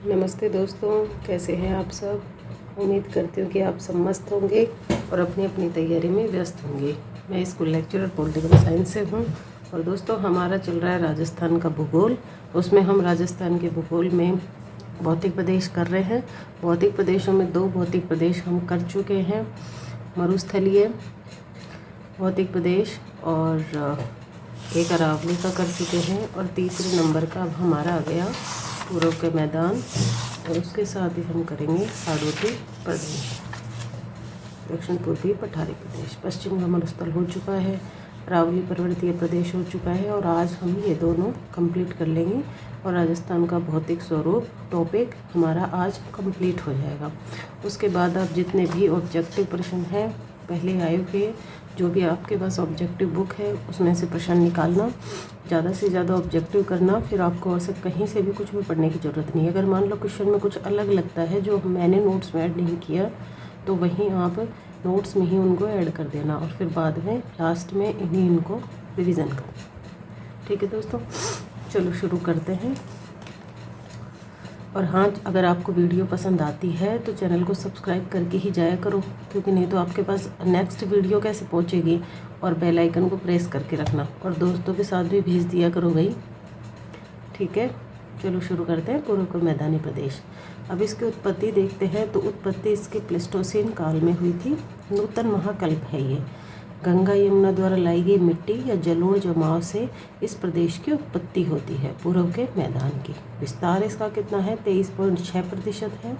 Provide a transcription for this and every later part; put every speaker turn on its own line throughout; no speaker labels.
नमस्ते दोस्तों, कैसे हैं आप सब। उम्मीद करती हूँ कि आप सब मस्त होंगे और अपनी अपनी तैयारी में व्यस्त होंगे। मैं स्कूल लेक्चरर पॉलिटिकल साइंस से हूँ और दोस्तों हमारा चल रहा है राजस्थान का भूगोल। उसमें हम राजस्थान के भूगोल में भौतिक प्रदेश कर रहे हैं। भौतिक प्रदेशों में 2 भौतिक प्रदेश हम कर चुके हैं, मरुस्थलीय भौतिक प्रदेश और एक अरावली का कर चुके हैं और तीसरे नंबर का अब हमारा आ गया पूर्व के मैदान और उसके साथ ही हम करेंगे हाड़ौती प्रदेश, दक्षिण पूर्वी पठारी प्रदेश, पश्चिम का मरुस्थल हो चुका है, अरावली पर्वतीय प्रदेश हो चुका है और आज हम ये दोनों कंप्लीट कर लेंगे और राजस्थान का भौतिक स्वरूप टॉपिक हमारा आज कंप्लीट हो जाएगा। उसके बाद आप जितने भी ऑब्जेक्टिव प्रश्न हैं पहले आए हुए, जो भी आपके पास ऑब्जेक्टिव बुक है उसमें से प्रश्न निकालना, ज़्यादा से ज़्यादा ऑब्जेक्टिव करना, फिर आपको और सब कहीं से भी कुछ भी पढ़ने की ज़रूरत नहीं है। अगर मान लो क्वेश्चन में कुछ अलग लगता है जो मैंने नोट्स में ऐड नहीं किया तो वहीं आप नोट्स में ही उनको ऐड कर देना और फिर बाद में लास्ट में इनको रिवीजन करना। ठीक है दोस्तों, चलो शुरू करते हैं। और हाँ, अगर आपको वीडियो पसंद आती है तो चैनल को सब्सक्राइब करके ही जाया करो, क्योंकि नहीं तो आपके पास नेक्स्ट वीडियो कैसे पहुंचेगी। और बेल आइकन को प्रेस करके रखना और दोस्तों के साथ भी भेज दिया करो भाई। ठीक है, चलो शुरू करते हैं। पूर्व का मैदानी प्रदेश। अब इसकी उत्पत्ति देखते हैं तो उत्पत्ति इसके प्लेस्टोसीन काल में हुई थी। नूतन महाकल्प है ये। गंगा यमुना द्वारा लाई गई मिट्टी या जलोढ़ जमाव से इस प्रदेश की उत्पत्ति होती है। पूर्व के मैदान की विस्तार इसका कितना है, 23.6% है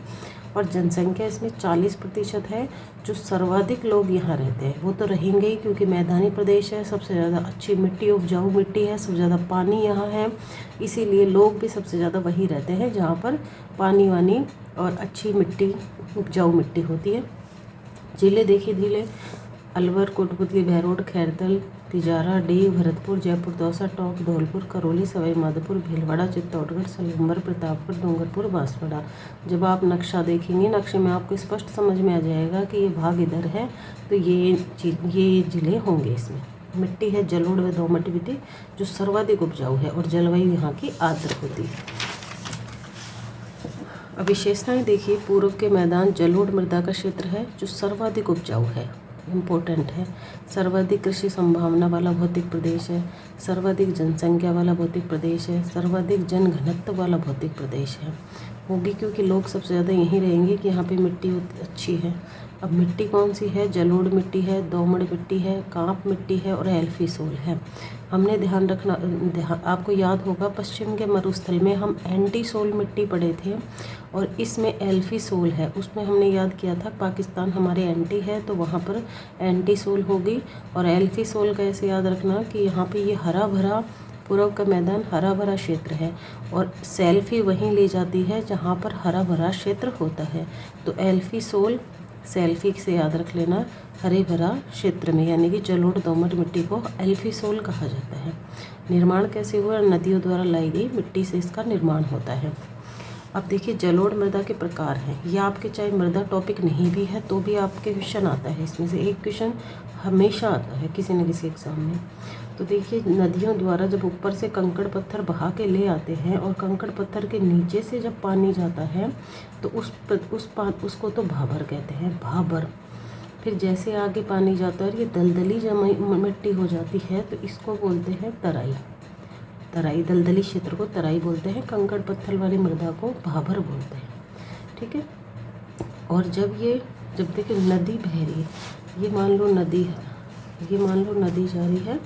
और जनसंख्या इसमें 40% है। जो सर्वाधिक लोग यहाँ रहते हैं वो तो रहेंगे ही, क्योंकि मैदानी प्रदेश है, सबसे ज़्यादा अच्छी मिट्टी, उपजाऊ मिट्टी है, सबसे ज़्यादा पानी यहाँ है, इसीलिए लोग भी सबसे ज़्यादा वही रहते हैं जहाँ पर पानी वानी और अच्छी मिट्टी, उपजाऊ मिट्टी होती है। जिले देखिए, जिले अलवर, कोटपुतली, बहरोड, खैरतल, तिजारा, डीह, भरतपुर, जयपुर, दौसा, टोंक, धौलपुर, करौली, सवाई माधोपुर, भीलवाड़ा, चित्तौड़गढ़, सलेम्बर, प्रतापगढ़, डूंगरपुर, बांसवाड़ा। जब आप नक्शा देखेंगे, नक्शे में आपको स्पष्ट समझ में आ जाएगा कि ये भाग इधर है, तो ये जिले होंगे। इसमें मिट्टी है जलोढ़ व दोमट मिट्टी जो सर्वाधिक उपजाऊ है और जलवायु यहाँ की आर्द्र होती है। अब विशेषताएँ देखिए, पूर्व के मैदान जलोढ़ मृदा का क्षेत्र है जो सर्वाधिक उपजाऊ है, इम्पोर्टेंट है। सर्वाधिक कृषि संभावना वाला भौतिक प्रदेश है, सर्वाधिक जनसंख्या वाला भौतिक प्रदेश है, सर्वाधिक जन घनत्व वाला भौतिक प्रदेश है। होगी क्योंकि लोग सबसे ज़्यादा यहीं रहेंगे कि यहाँ पे मिट्टी अच्छी है। अब मिट्टी कौन सी है, जलोढ़ मिट्टी है, दोमट मिट्टी है, कांप मिट्टी है और एल्फी सोल है। हमने ध्यान रखना, आपको याद होगा पश्चिम के मरुस्थल में हम एंटी सोल मिट्टी पढ़े थे और इसमें एल्फी सोल है। उसमें हमने याद किया था पाकिस्तान हमारे एंटी है तो वहाँ पर एंटी सोल होगी। और एल्फी सोल का ऐसे याद रखना कि यहाँ पे ये हरा भरा, पूर्व का मैदान हरा भरा क्षेत्र है और सेल्फी वहीं ले जाती है जहाँ पर हरा भरा क्षेत्र होता है। तो एल्फी सोल सेल्फी से याद रख लेना, हरे भरा क्षेत्र में, यानी कि जलोढ़ दोमट मिट्टी को एल्फी सोल कहा जाता है। निर्माण कैसे हुआ, नदियों द्वारा लाई गई मिट्टी से इसका निर्माण होता है। अब देखिए जलोढ़ मृदा के प्रकार हैं। ये आपके चाहे मृदा टॉपिक नहीं भी है तो भी आपके क्वेश्चन आता है, इसमें से एक क्वेश्चन हमेशा आता है किसी न किसी एग्जाम में। तो देखिए, नदियों द्वारा जब ऊपर से कंकड़ पत्थर बहा के ले आते हैं और कंकड़ पत्थर के नीचे से जब पानी जाता है तो उसको तो भाबर कहते हैं, भाबर। फिर जैसे आगे पानी जाता है और ये दलदली जमी मिट्टी हो जाती है तो इसको बोलते हैं तराई। तराई, दलदली क्षेत्र को तराई बोलते हैं, कंकड़ पत्थर वाली मृदा को भाबर बोलते हैं। ठीक है। और जब देखिए नदी बह रही है, ये मान लो नदी है, ये मान लो नदी जा रही है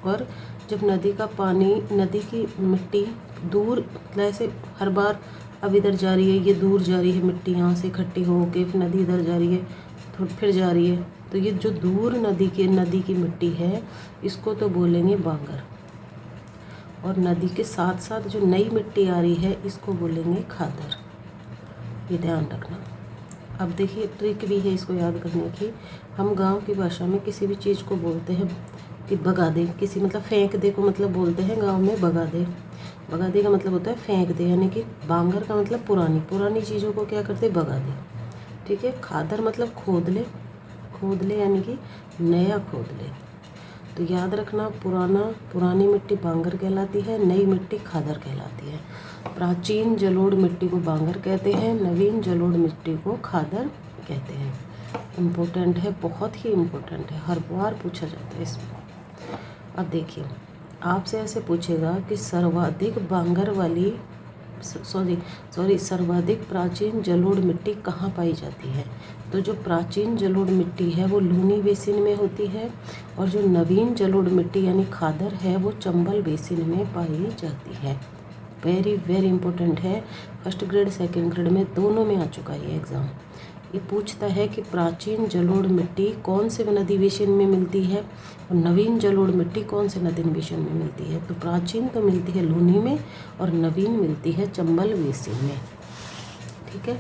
और जब नदी का पानी, नदी की मिट्टी दूर, ऐसे हर बार अब इधर जा रही है, ये दूर जा रही है मिट्टी, यहाँ से इकट्ठी हो के फिर नदी इधर जा रही है, तो फिर जा रही है, तो ये जो दूर नदी की मिट्टी है इसको तो बोलेंगे बांगर। और नदी के साथ साथ जो नई मिट्टी आ रही है इसको बोलेंगे खादर। ये ध्यान रखना। अब देखिए ट्रिक भी है इसको याद करने की। हम गांव की भाषा में किसी भी चीज़ को बोलते हैं कि बगा दे, किसी मतलब फेंक दे को मतलब बोलते हैं गांव में बगा दे। बगा दे का मतलब होता है फेंक दे, यानी कि बांगर का मतलब पुरानी चीज़ों को क्या करते, बगा दे। ठीक है। खादर मतलब खोद ले, यानी कि नया खोद ले। तो याद रखना, पुरानी मिट्टी बांगर कहलाती है, नई मिट्टी खादर कहलाती है। प्राचीन जलोढ़ मिट्टी को बांगर कहते हैं, नवीन जलोढ़ मिट्टी को खादर कहते हैं। इम्पोर्टेंट है, बहुत ही इम्पोर्टेंट है, हर बार पूछा जाता है इसमें। अब देखिए, आपसे ऐसे पूछेगा कि सर्वाधिक बांगर वाली सर्वाधिक प्राचीन जलोढ़ मिट्टी कहाँ पाई जाती है। तो जो प्राचीन जलोढ़ मिट्टी है वो लूनी बेसिन में होती है, और जो नवीन जलोढ़ मिट्टी यानी खादर है वो चंबल बेसिन में पाई जाती है। वेरी वेरी इंपॉर्टेंट है, फर्स्ट ग्रेड सेकंड ग्रेड में दोनों में आ चुका है ये एग्ज़ाम। ये पूछता है कि प्राचीन जलोढ़ मिट्टी कौन से नदी बेसिन में मिलती है और नवीन जलोढ़ मिट्टी कौन से नदी बेसिन में मिलती है। तो प्राचीन तो मिलती है लूनी में और नवीन मिलती है चंबल बेसिन में। ठीक है,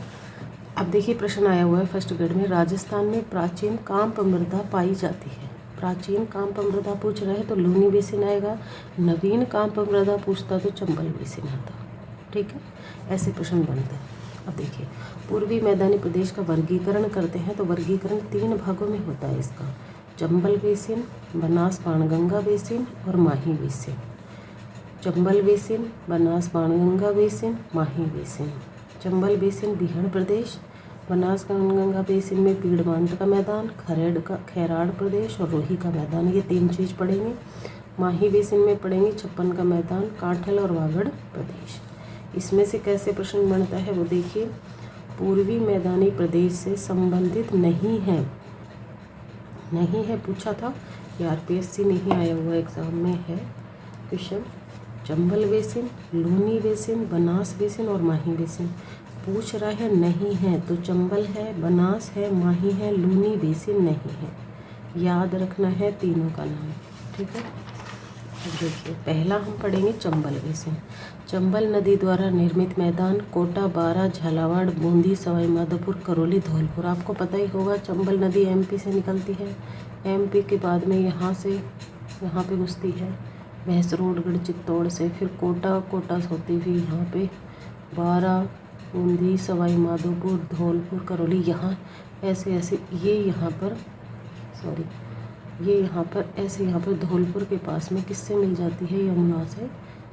अब देखिए प्रश्न आया हुआ है फर्स्ट ग्रेड में, राजस्थान में प्राचीन कांप मृदा पाई जाती है। प्राचीन कांप मृदा पूछ रहे हैं तो लूनी बेसिन आएगा, नवीन कांप मृदा पूछता तो चंबल बेसिन आता। ठीक है, ऐसे प्रश्न बनते हैं। अब देखिए, पूर्वी मैदानी प्रदेश का वर्गीकरण करते हैं तो वर्गीकरण 3 भागों में होता है इसका, चंबल बेसिन, बनास बाणगंगा बेसिन और Mahi basin. Chambal basin, Banas Banganga basin, Mahi basin. Chambal basin बीहड़ प्रदेश, बनास बाणगंगा बेसिन में पीड़मांत का मैदान, खैराड़ प्रदेश और रोही का मैदान, ये 3 चीज़ पढ़ेंगे। माही बेसिन में पढ़ेंगे छप्पन का मैदान, कांठल और वागड़ प्रदेश। इसमें से कैसे प्रश्न बनता है वो देखिए, पूर्वी मैदानी प्रदेश से संबंधित नहीं है पूछा था, आरपीएससी नहीं आया हुआ एग्जाम में है question. Chambal basin, Luni basin, Banas basin और माही बेसिन पूछ रहा है, नहीं है तो चंबल है, बनास है, माही है, लूनी बेसिन नहीं है। याद रखना है तीनों का नाम। ठीक है, अब देखिए पहला हम पढ़ेंगे चंबल बेसिन। चंबल नदी द्वारा निर्मित मैदान कोटा, बारा, झालावाड़, बूंदी, सवाई माधोपुर, करौली, धौलपुर। आपको पता ही होगा चंबल नदी एमपी से निकलती है, एमपी के बाद में यहाँ पे घुसती है भैंसरोडगढ़ चित्तौड़ से, फिर कोटा से होती हुई यहाँ पे बारा, बूंदी, सवाई माधोपुर, धौलपुर, करौली, यहाँ ऐसे ये यहाँ पर धौलपुर के पास में किससे मिल जाती है, यमुना से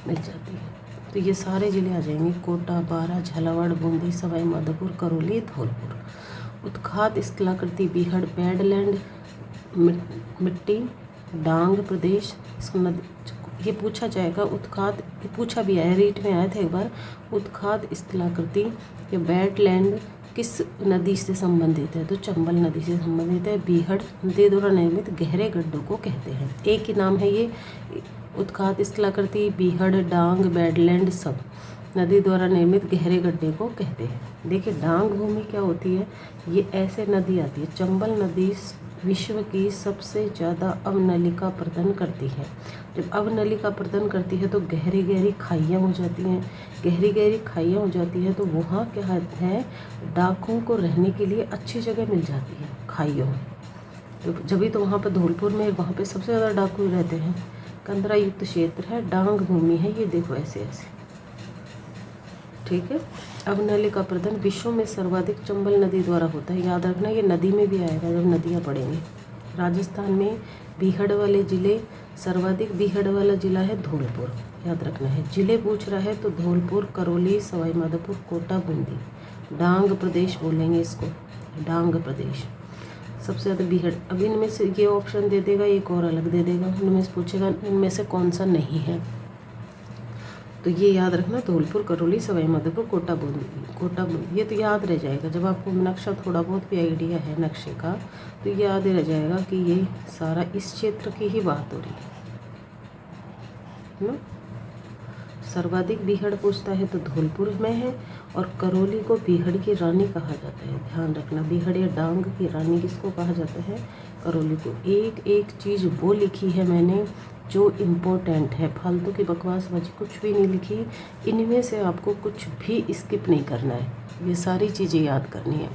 मिल जाती है। तो ये सारे ज़िले आ जाएंगे, कोटा, बारा, झालावाड़, बूंदी, सवाई माधोपुर, करौली, धौलपुर। उत्खात स्थलाकृति बीहड़ पैडलैंड मिट्टी डांग प्रदेश, ये पूछा जाएगा। उत्खात ये पूछा भी आया, रीट में आया था एक बार। उत्खात स्थलाकृति या वेटलैंड किस नदी से संबंधित है, तो चंबल नदी से संबंधित है। बीहड़ नदी द्वारा निर्मित गहरे गड्ढों को कहते हैं, एक ही नाम है ये। उत्खात स्थलाकृति, बीहड़, डांग, वेटलैंड सब नदी द्वारा निर्मित गहरे गड्ढे को कहते हैं। देखिए डांग भूमि क्या होती है, ये ऐसे नदी आती है। चंबल नदी विश्व की सबसे ज़्यादा अवनलिका प्रदान करती है। जब अवनलिका प्रदान करती है तो गहरी गहरी खाइयाँ हो जाती हैं। गहरी गहरी खाइयाँ हो जाती है तो वहाँ क्या है, डाकुओं को रहने के लिए अच्छी जगह मिल जाती है खाइयों। तो जब तो वहाँ पर धौलपुर में वहाँ पे सबसे ज़्यादा डाकू रहते हैं। कंदरा युक्त क्षेत्र है, डांग भूमि है, ये देखो ऐसे। ठीक है, अवनलिका प्रदान विश्व में सर्वाधिक चंबल नदी द्वारा होता है। याद रखना ये नदी में भी आएगा जब नदियाँ पढ़ेंगे। राजस्थान में बीहड़ वाले ज़िले, सर्वाधिक बीहड़ वाला ज़िला है धौलपुर। याद रखना है, ज़िले पूछ रहा है तो धौलपुर, करौली, सवाई माधोपुर, कोटा, बूंदी। डांग प्रदेश बोलेंगे इसको, डांग प्रदेश सबसे ज़्यादा बीहड़। अब इनमें से ये ऑप्शन दे देगा, एक और अलग दे देगा, उनमें से पूछेगा इनमें से कौन सा नहीं है। तो ये याद रखना, धौलपुर, करौली, सवाई माधोपुर, कोटा, बूंदी, ये तो याद रह जाएगा। जब आपको नक्शा थोड़ा बहुत भी आइडिया है नक्शे का तो याद रह जाएगा कि ये सारा इस क्षेत्र की ही बात हो रही है ना। सर्वाधिक बीहड़ पूछता है तो धौलपुर में है, और करौली को बीहड़ की रानी कहा जाता है। ध्यान रखना, बीहड़ या डांग की रानी किसको कहा जाता है, करौली को। एक एक चीज़ वो लिखी है मैंने जो इम्पोर्टेंट है, फालतू की बकवासबाजी कुछ भी नहीं लिखी। इनमें से आपको कुछ भी स्किप नहीं करना है, ये सारी चीज़ें याद करनी है।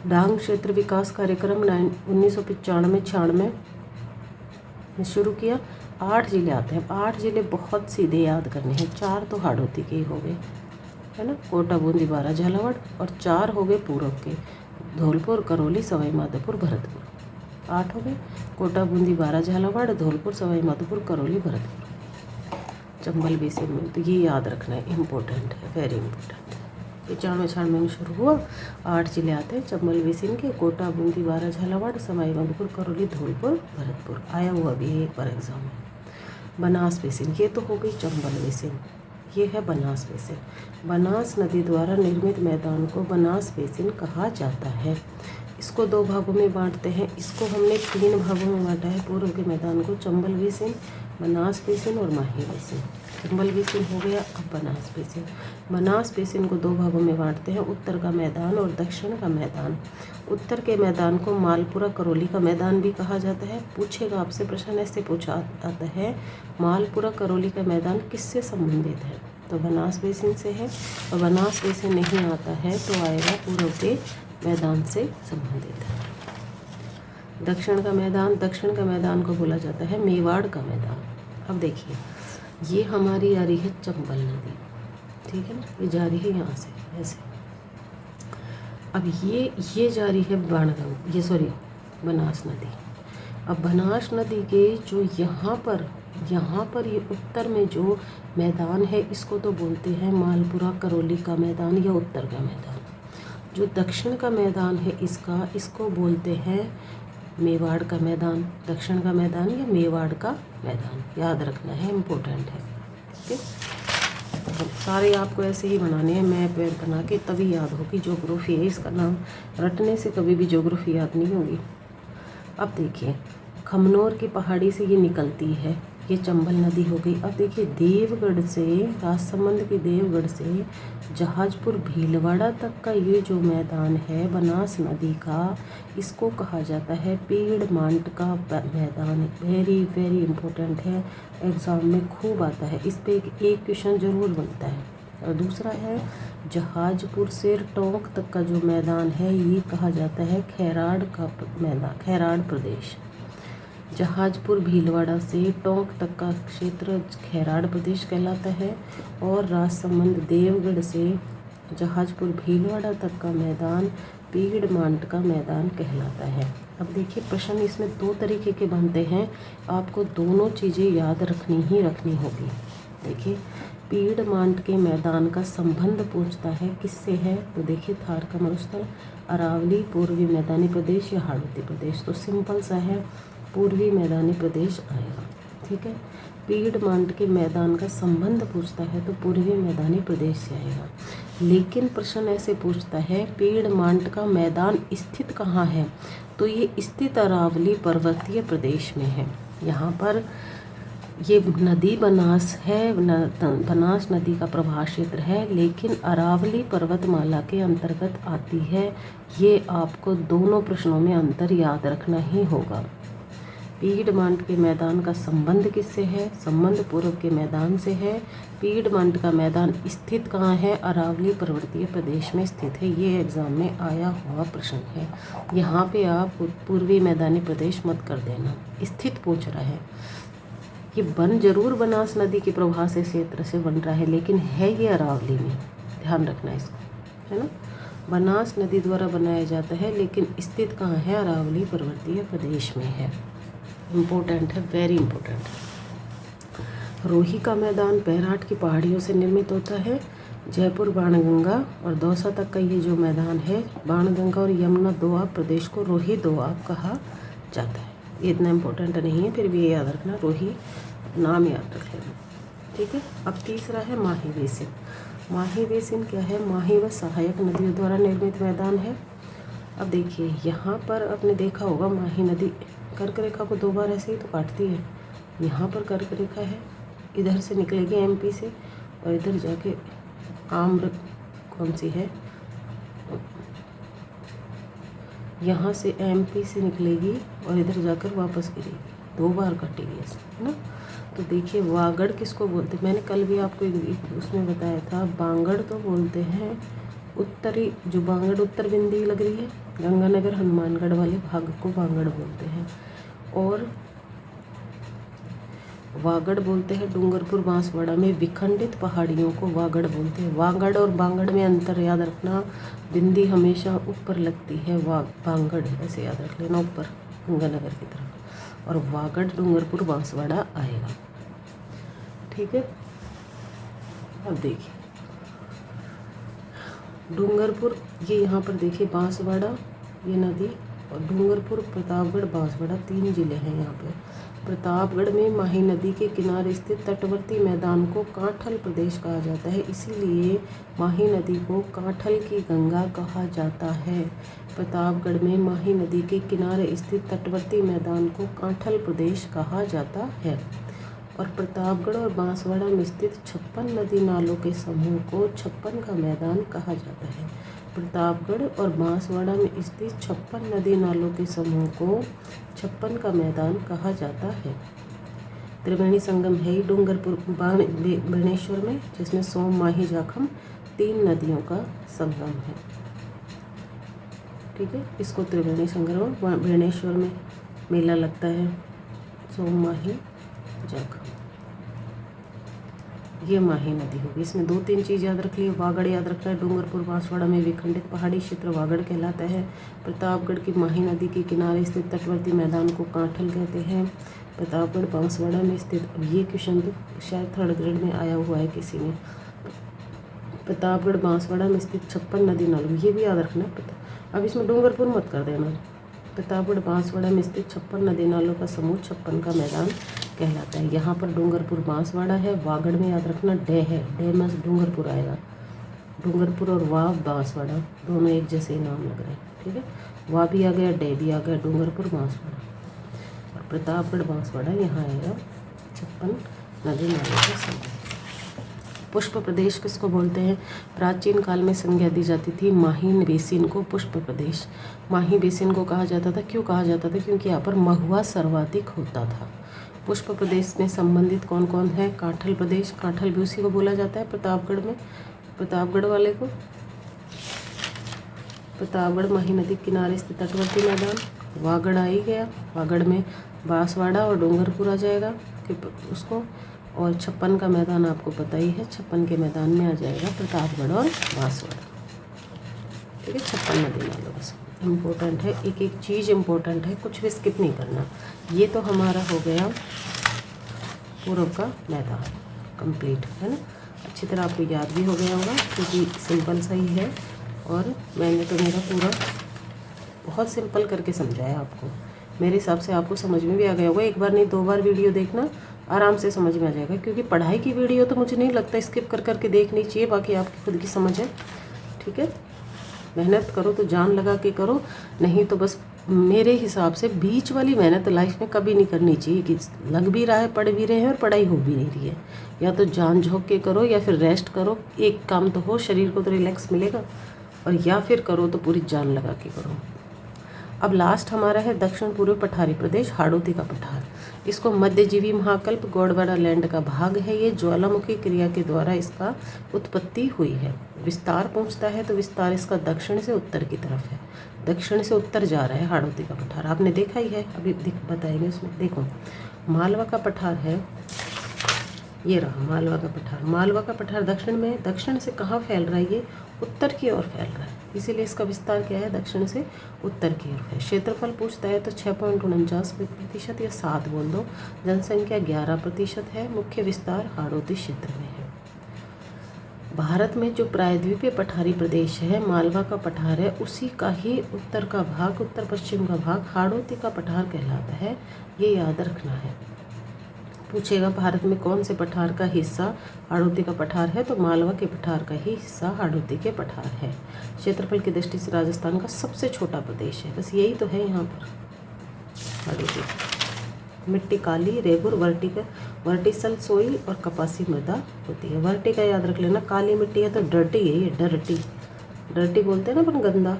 डांग क्षेत्र विकास कार्यक्रम 1995-96 में शुरू किया। 8 ज़िले आते हैं, 8 ज़िले बहुत सीधे याद करने हैं। 4 तो हाड़ौती के ही हो गए, है ना, कोटा, बूंदी, बारा, झालावाड़, और 4 हो गए पूरब के, धौलपुर, करौली, सवाई माधोपुर, भरतपुर। 8 हो गए। कोटा, बूंदी, बारा, झालावाड़, धौलपुर, सवाई माधोपुर, करौली, भरतपुर, चंबल बेसिन में। तो ये याद रखना है, इम्पोर्टेंट है, वेरी इंपॉर्टेंट है। ये 94 में शुरू हुआ, 8 जिले आते हैं चंबल बेसिन के, कोटा, बूंदी, बारा, झालावाड़, सवाई माधोपुर, करौली, धौलपुर, भरतपुर। आया हुआ भी है एक बार एग्जाम में। बनास बेसिन, ये तो हो गई चंबल बेसिन, ये है बनास बेसिन। बनास नदी द्वारा निर्मित मैदान को बनास बेसिन कहा जाता है। इसको 2 भागों में बांटते हैं। इसको हमने 3 भागों में बांटा है। पूर्व के मैदान को चंबल बेसिन, बनास बेसिन और माही बेसिन। चंबल बेसिन हो गया, अब बनास बेसिन। बनास बेसिन को 2 भागों में बांटते हैं, उत्तर का मैदान और दक्षिण का मैदान। उत्तर के मैदान को मालपुरा करौली का मैदान भी कहा जाता है। पूछेगा आपसे प्रश्न, ऐसे पूछा आता है, मालपुरा करौली का मैदान किससे संबंधित है? तो बनास बेसिन से है। और बनास बेसिन नहीं आता है तो आएगा पूर्व के मैदान से संबंधित है। दक्षिण का मैदान, दक्षिण का मैदान को बोला जाता है मेवाड़ का मैदान। अब देखिए, ये हमारी आ रही है चंबल नदी, ठीक है ना, ये जा रही है यहाँ से ऐसे। अब ये जा रही है बनास नदी। अब बनास नदी के जो यहाँ पर ये उत्तर में जो मैदान है, इसको तो बोलते हैं मालपुरा करौली का मैदान या उत्तर का मैदान। जो दक्षिण का मैदान है इसको बोलते हैं मेवाड़ का मैदान। दक्षिण का मैदान या मेवाड़ का मैदान, याद रखना है, इम्पोर्टेंट है, ठीक है। सारे आपको ऐसे ही बनाने हैं, मैप बना के, तभी याद होगी। ज्योग्राफी है, इसका नाम रटने से कभी भी ज्योग्राफी याद नहीं होगी। अब देखिए, खमनोर की पहाड़ी से ये निकलती है, ये चंबल नदी हो गई। अब देखिए, देवगढ़ से, राजसमंद के देवगढ़ से जहाजपुर भीलवाड़ा तक का ये जो मैदान है बनास नदी का, इसको कहा जाता है पीड़ मांट का मैदान। वेरी वेरी इंपॉर्टेंट है, एग्ज़ाम में खूब आता है, इस पे एक क्वेश्चन ज़रूर बनता है। और दूसरा है जहाजपुर से टोंक तक का जो मैदान है, ये कहा जाता है खैराड़ का मैदान, खैराड़ प्रदेश। जहाजपुर भीलवाड़ा से टोंक तक का क्षेत्र खैराड़ प्रदेश कहलाता है। और राजसमंद देवगढ़ से जहाजपुर भीलवाड़ा तक का मैदान पीड़ मांट का मैदान कहलाता है। अब देखिए, प्रश्न इसमें 2 तरीके के बनते हैं, आपको दोनों चीज़ें याद रखनी होगी। देखिए, पीड़ मांट के मैदान का संबंध पूछता है, किससे है? तो देखिए, थार का मरुस्थल, अरावली, पूर्वी मैदानी प्रदेश या हाड़ौती प्रदेश। तो सिंपल सा है, पूर्वी मैदानी प्रदेश आएगा, ठीक है। पीड़ मांट के मैदान का संबंध पूछता है तो पूर्वी मैदानी प्रदेश से आएगा। लेकिन प्रश्न ऐसे पूछता है, पीड़ मांट का मैदान स्थित कहाँ है? तो ये स्थित अरावली पर्वतीय प्रदेश में है। यहाँ पर ये नदी बनास है, बनास नदी का प्रवाह क्षेत्र है, लेकिन अरावली पर्वतमाला के अंतर्गत आती है। ये आपको दोनों प्रश्नों में अंतर याद रखना ही होगा। पीड़ मांट के मैदान का संबंध किससे है? संबंध पूर्व के मैदान से है। पीड़ मांट का मैदान स्थित कहाँ है? अरावली पर्वतीय प्रदेश में स्थित है। ये एग्जाम में आया हुआ प्रश्न है। यहाँ पे आप पूर्वी मैदानी प्रदेश मत कर देना, स्थित पूछ रहा है। ये बन जरूर बनास नदी के प्रवाह से क्षेत्र से बन रहा है, लेकिन है ये अरावली में, ध्यान रखना इसको, है ना। बनास नदी द्वारा बनाया जाता है, लेकिन स्थित कहाँ है? अरावली पर्वतीय प्रदेश में है। इम्पोर्टेंट है, वेरी इम्पोर्टेंट है। रोही का मैदान बैराट की पहाड़ियों से निर्मित होता है। जयपुर, बाणगंगा और दौसा तक का ये जो मैदान है, बाणगंगा और यमुना दोआब प्रदेश को रोही दोआब कहा जाता है। ये इतना इम्पोर्टेंट नहीं है, फिर भी ये याद रखना, रोही नाम याद रख लेना, ठीक है। अब तीसरा है माही बेसिन। माही बेसिन क्या है? माही व सहायक नदियों द्वारा निर्मित मैदान है। अब देखिए, यहाँ पर आपने देखा होगा, माही नदी कर्क रेखा को 2 बार ऐसे ही तो काटती है। यहाँ पर कर्क रेखा है, इधर से निकलेगी एमपी से, और इधर जाके आम्र कौन सी है, यहाँ से एमपी से निकलेगी और इधर जाकर वापस गिरेगी। 2 बार कटेगी ऐसे, है ना। तो देखिए, वागड़ किसको बोलते हैं? मैंने कल भी आपको उसमें बताया था, बांगड़ तो बोलते हैं उत्तरी, जो बांगड़ उत्तर बिंदी लग रही है, गंगानगर हनुमानगढ़ वाले भाग को बांगड़ बोलते हैं। और वागड़ बोलते हैं डूंगरपुर बांसवाड़ा में विखंडित पहाड़ियों को वागड़ बोलते हैं। वागड़ और बांगड़ में अंतर याद रखना, बिंदी हमेशा ऊपर लगती है, बांगड़ ऐसे याद रख लेना, ऊपर गंगानगर की तरफ, और वागड़ डूंगरपुर बांसवाड़ा आएगा। ठीक है, अब देखिए डूंगरपुर, ये यहाँ पर देखिए बांसवाड़ा ये नदी, और डूंगरपुर, प्रतापगढ़, बांसवाड़ा 3 जिले हैं यहाँ पे। प्रतापगढ़ में माही नदी के किनारे स्थित तटवर्ती मैदान को कांठल प्रदेश कहा जाता है, इसीलिए माही नदी को कांठल की गंगा कहा जाता है। प्रतापगढ़ में माही नदी के किनारे स्थित तटवर्ती मैदान को कांठल प्रदेश कहा जाता है। और प्रतापगढ़ और बांसवाड़ा में स्थित 56 नदी नालों के समूह को 56 का मैदान कहा जाता है। प्रतापगढ़ और बांसवाड़ा में स्थित 56 नदी नालों के समूह को 56 का मैदान कहा जाता है। त्रिवेणी संगम है ही डूंगरपुर बेणेश्वर में, जिसमें सोम, माही, जाखम 3 नदियों का संगम है। ठीक है, इसको त्रिवेणी संगम बेणेश्वर में मेला लगता है, सोम, माही, जाखम, ये माही नदी होगी। इसमें 2-3 चीज़ याद रख लिए। वागड़ याद रखना है, डूंगरपुर बांसवाड़ा में विखंडित पहाड़ी क्षेत्र वागड़ कहलाता है। प्रतापगढ़ की माही नदी के किनारे स्थित तटवर्ती मैदान को कांठल कहते हैं। प्रतापगढ़ बांसवाड़ा में स्थित, ये क्वेश्चन तो शायद 3rd ग्रेड में आया हुआ है किसी ने। प्रतापगढ़ बांसवाड़ा में स्थित 56 नदी नालों, ये भी याद रखना है। अब इसमें डूंगरपुर मत कर देना। प्रतापगढ़ बांसवाड़ा में स्थित 56 नदी नालों का समूह 56 का मैदान कहलाता है। यहाँ पर डूंगरपुर बांसवाड़ा है, वागड़ में याद रखना डे है, डे में डूंगरपुर आएगा। डूंगरपुर और वाह बांसवाड़ा दोनों एक जैसे नाम लग रहे हैं। ठीक है, वाह भी आ गया, डे भी आ गया, डूंगरपुर बांसवाड़ा, और प्रतापगढ़ बांसवाड़ा यहाँ आएगा 56 नदी नालों का समूह। पुष्प प्रदेश किसको बोलते हैं? प्राचीन काल में संज्ञा दी जाती थी माही बेसिन को पुष्प प्रदेश। माही बेसिन को कहा जाता था, क्यों कहा जाता था? क्योंकि यहाँ पर महुआ सर्वाधिक होता था। पुष्प प्रदेश में संबंधित कौन कौन है? कांठल प्रदेश, कांठल भी उसी को बोला जाता है प्रतापगढ़ में, प्रतापगढ़ वाले को। प्रतापगढ़ माही नदी किनारे स्थित तटवर्ती मैदान, वागड़ आ ही गया, वागड़ में बांसवाड़ा और डूंगरपुर आ जाएगा कि उसको, और 56 का मैदान आपको पता ही है, 56 के मैदान में आ जाएगा प्रतापगढ़ और बांसवाड़ा। ठीक है, 56 नदी नालों का इम्पोर्टेंट है, एक एक चीज़ इम्पोर्टेंट है, कुछ भी स्किप नहीं करना। ये तो हमारा हो गया पूर्व का मैदान कंप्लीट, है ना। अच्छी तरह आपको याद भी हो गया होगा क्योंकि सिंपल सा ही है, और मैंने तो मेरा पूरा बहुत सिंपल करके समझाया आपको। मेरे हिसाब से आपको समझ में भी आ गया होगा। 1 बार नहीं 2 बार वीडियो देखना, आराम से समझ में आ जाएगा, क्योंकि पढ़ाई की वीडियो तो मुझे नहीं लगता स्किप कर करके देखनी चाहिए, बाकी आपकी खुद की समझ है। ठीक है, मेहनत करो तो जान लगा के करो, नहीं तो बस मेरे हिसाब से बीच वाली मेहनत लाइफ में कभी नहीं करनी चाहिए कि लग भी रहा है, पढ़ भी रहे हैं और पढ़ाई हो भी नहीं रही है। या तो जान झोंक के करो या फिर रेस्ट करो, एक काम तो हो, शरीर को तो रिलैक्स मिलेगा, और या फिर करो तो पूरी जान लगा के करो। अब लास्ट हमारा है दक्षिण पूर्व पठारी प्रदेश, हाड़ौती का पठार। इसको मध्यजीवी महाकल्प गोंडवाना लैंड का भाग है। ये ज्वालामुखी क्रिया के द्वारा इसका उत्पत्ति हुई है। विस्तार पहुंचता है तो विस्तार इसका दक्षिण से उत्तर की तरफ है, दक्षिण से उत्तर जा रहा है हाड़ौती का पठार। आपने देखा ही है, अभी बताएंगे उसमें। देखो मालवा का पठार है, ये रहा मालवा का पठार। मालवा का पठार दक्षिण में, दक्षिण से कहाँ फैल रहा है? ये उत्तर की ओर फैल रहा है, इसीलिए इसका विस्तार क्या है? दक्षिण से उत्तर की ओर है। क्षेत्रफल पूछता है तो 6.49% या 7 बोल दो। जनसंख्या 11% है। मुख्य विस्तार हाड़ौती क्षेत्र में है। भारत में जो प्रायद्वीपीय पठारी प्रदेश है, मालवा का पठार है, उसी का ही उत्तर का भाग, उत्तर पश्चिम का भाग हाड़ौती का पठार कहलाता है। ये याद रखना है। पूछेगा भारत में कौन से पठार का हिस्सा हाड़ौती का पठार है, तो मालवा के पठार का ही हिस्सा हाड़ौती के पठार है। क्षेत्रफल की दृष्टि से राजस्थान का सबसे छोटा प्रदेश है, बस यही तो है यहाँ पर हाड़ौती। मिट्टी काली, रेगुर, वर्टिसल सोइल और कपासी मृदा होती है। वर्टिका याद रख लेना, काली मिट्टी है तो डर्टी है, ये डर्टी बोलते हैं ना अपन, गंदा,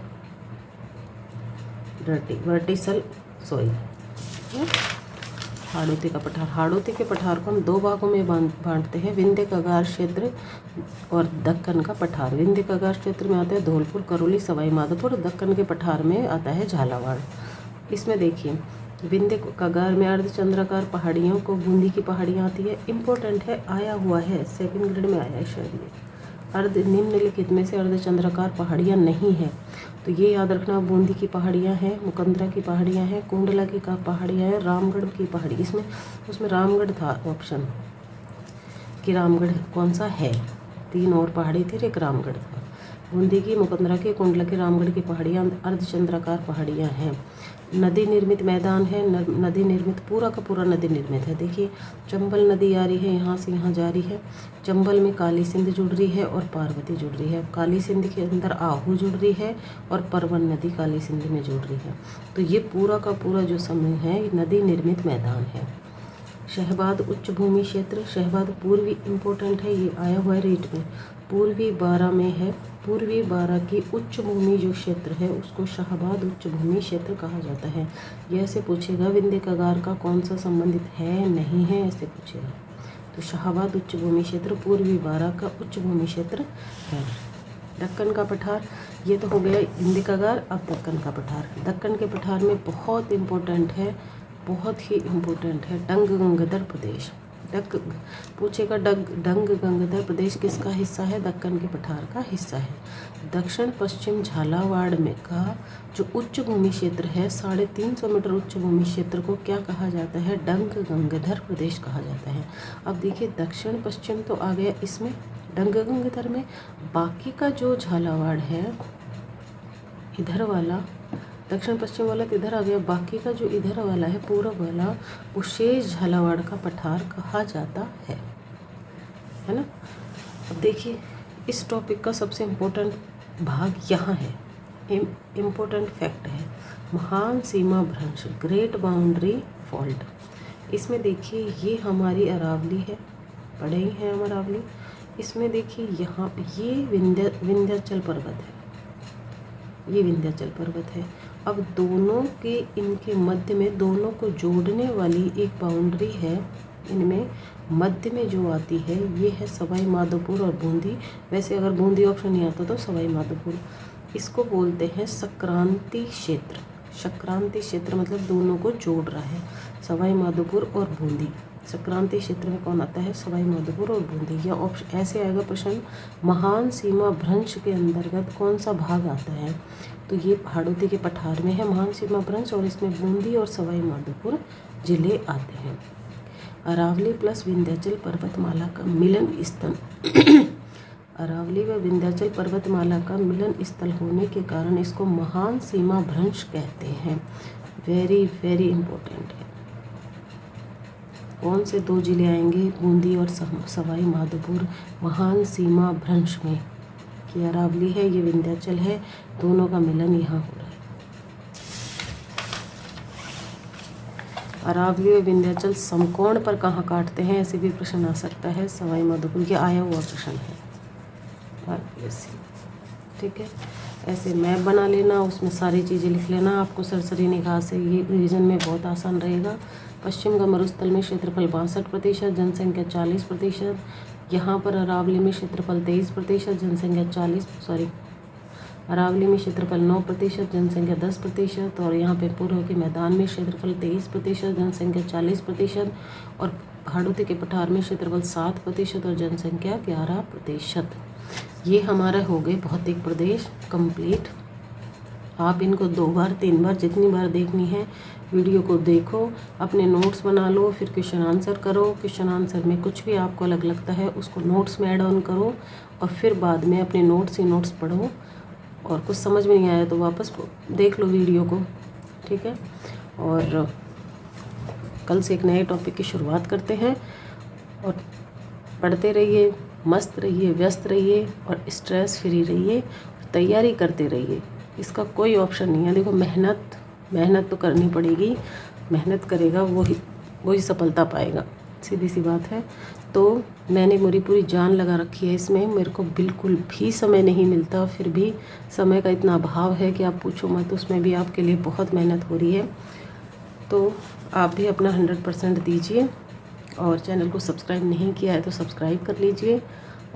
डर्टी, वर्टिसल सोइल। हाड़ौती का पठार, हाड़ौती के पठार को हम 2 भागों में बांटते हैं, विंध्य कगार क्षेत्र और दक्कन का पठार। विंध्य कगार क्षेत्र में आता है धौलपुर, करौली, सवाई माधोपुर। दक्कन के पठार में आता है झालावाड़। इसमें देखिए विंध्य कगार में अर्धचंद्राकार पहाड़ियों को बूंदी की पहाड़ियाँ आती है। इम्पोर्टेंट है, आया हुआ है, 2nd ग्रेड में आया है शायद ये। निम्नलिखित में से अर्धचंद्राकार पहाड़ियाँ नहीं है। तो ये याद रखना, बूंदी की पहाड़ियाँ हैं, मुकंदरा की पहाड़ियाँ हैं, कुंडला की पहाड़ियाँ हैं, रामगढ़ की पहाड़ी। उसमें रामगढ़ था ऑप्शन कि रामगढ़ कौन सा है। 3 और पहाड़ी थी, एक रामगढ़ था। बूंदी की, मुकंदरा की, कुंडला की, रामगढ़ की पहाड़ियाँ अर्धचंद्राकार पहाड़ियाँ हैं। नदी निर्मित मैदान है। नदी निर्मित, पूरा का पूरा नदी निर्मित है। देखिए चंबल नदी आ रही है, यहाँ से यहाँ जा रही है। चंबल में काली सिंध जुड़ रही है और पार्वती जुड़ रही है। काली सिंध के अंदर आहू जुड़ रही है और परवन नदी काली सिंध में जुड़ रही है। तो ये पूरा का पूरा जो समूह है ये नदी निर्मित मैदान है। शहबाद उच्च भूमि क्षेत्र, शहबाद पूर्वी इम्पोर्टेंट है, ये आया हुआ है रेट में। पूर्वी बारा में है। पूर्वी बारा की उच्च भूमि जो क्षेत्र है उसको शाहबाद उच्च भूमि क्षेत्र कहा जाता है। ये ऐसे पूछेगा विंध्य कगार का कौन सा संबंधित है नहीं है, ऐसे पूछेगा। तो शाहबाद उच्च भूमि क्षेत्र पूर्वी बारा का उच्च भूमि क्षेत्र है। दक्कन का पठार, ये तो हो गया विंध्य कगार। अब दक्कन का पठार, दक्कन के पठार में बहुत इम्पोर्टेंट है, बहुत ही इम्पोर्टेंट है डंग गंगाधर प्रदेश। पूछेगा डंग गंगाधर प्रदेश किसका हिस्सा है? दक्कन के पठार का हिस्सा है। दक्षिण पश्चिम झालावाड़ में का जो उच्च भूमि क्षेत्र है 350 मीटर उच्च भूमि क्षेत्र को क्या कहा जाता है? डंग गंगाधर प्रदेश कहा जाता है। अब देखिए दक्षिण पश्चिम तो आ गया इसमें डंग गंगाधर में, बाकी का जो झालावाड़ है इधर वाला, दक्षिण पश्चिम वाला तो इधर आ गया, बाकी का जो इधर वाला है पूर्व वाला वो शेष झालावाड़ का पठार कहा जाता है ना। अब देखिए इस टॉपिक का सबसे इम्पोर्टेंट भाग यहाँ है, इम्पोर्टेंट फैक्ट है महान सीमा भ्रंश, ग्रेट बाउंड्री फॉल्ट। इसमें देखिए ये हमारी अरावली है, पढ़े ही हैं हम अरावली। इसमें देखिए यहाँ ये विंध्याचल पर्वत है, ये विंध्याचल पर्वत है। अब दोनों के इनके मध्य में दोनों को जोड़ने वाली एक बाउंड्री है, इनमें मध्य में जो आती है ये है सवाई माधोपुर और बूंदी। वैसे अगर बूंदी ऑप्शन नहीं आता तो सवाई माधोपुर। इसको बोलते हैं संक्रांति क्षेत्र। संक्रांति क्षेत्र मतलब दोनों को जोड़ रहा है, सवाई माधोपुर और बूंदी। संक्रांति क्षेत्र में कौन आता है? सवाई माधोपुर और बूंदी। या ऑप्शन ऐसे आएगा प्रश्न, महान सीमा भ्रंश के अंतर्गत कौन सा भाग आता है? तो ये हाड़ौती के पठार में है महान सीमा भ्रंश, और इसमें बूंदी और सवाई माधोपुर जिले आते हैं। अरावली प्लस विंध्याचल पर्वतमाला का मिलन स्थल अरावली व विंध्याचल पर्वतमाला का मिलन स्थल होने के कारण इसको महान सीमा भ्रंश कहते हैं। वेरी वेरी इम्पोर्टेंट है। कौन से 2 जिले आएंगे? बूंदी और सवाई माधोपुर महान सीमा भ्रंश में। कि अरावली है, ये विंध्याचल है, दोनों का मिलन यहाँ हो रहा है। अरावली और विंध्याचल समकोण पर कहाँ काटते हैं, ऐसे भी प्रश्न आ सकता है। सवाई माधोपुर के आया हुआ प्रश्न है, ठीक है। ऐसे मैप बना लेना, उसमें सारी चीज़ें लिख लेना, आपको सरसरी निगाह से ये रिवीजन में बहुत आसान रहेगा। पश्चिम का मरुस्थल में क्षेत्रफल 62%, जनसंख्या 40%। यहाँ पर अरावली में क्षेत्रफल 23%, जनसंख्या अरावली में क्षेत्रफल 9%, जनसंख्या 10%। और यहाँ पे पूर्व के मैदान में क्षेत्रफल 23%, जनसंख्या 40%। और हाड़ौती के पठार में क्षेत्रफल 7% और जनसंख्या 11%। ये हमारा हो गए भौतिक प्रदेश कंप्लीट। आप इनको 2 बार 3 बार जितनी बार देखनी है वीडियो को देखो, अपने नोट्स बना लो, फिर क्वेश्चन आंसर करो। क्वेश्चन आंसर में कुछ भी आपको अलग लगता है उसको नोट्स में ऐड ऑन करो, और फिर बाद में अपने नोट्स ही नोट्स पढ़ो। और कुछ समझ में नहीं आया तो वापस देख लो वीडियो को, ठीक है। और कल से एक नए टॉपिक की शुरुआत करते हैं, और पढ़ते रहिए, मस्त रहिए, व्यस्त रहिए और स्ट्रेस फ्री रहिए, तैयारी करते रहिए। इसका कोई ऑप्शन नहीं है। देखो मेहनत तो करनी पड़ेगी, मेहनत करेगा वही सफलता पाएगा, सीधी सी बात है। तो मैंने मेरी पूरी जान लगा रखी है इसमें, मेरे को बिल्कुल भी समय नहीं मिलता, फिर भी समय का इतना अभाव है कि आप पूछो मत। उसमें भी आपके लिए बहुत मेहनत हो रही है, तो आप भी अपना 100% दीजिए। और चैनल को सब्सक्राइब नहीं किया है तो सब्सक्राइब कर लीजिए,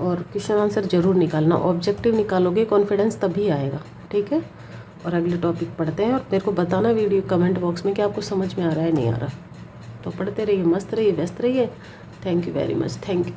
और क्वेश्चन आंसर ज़रूर निकालना। ऑब्जेक्टिव निकालोगे कॉन्फिडेंस तभी आएगा, ठीक है। और अगले टॉपिक पढ़ते हैं, और मेरे को बताना वीडियो कमेंट बॉक्स में कि आपको समझ में आ रहा है नहीं आ रहा। तो पढ़ते रहिए, मस्त रहिए, व्यस्त रहिए। Thank you very much, thank you.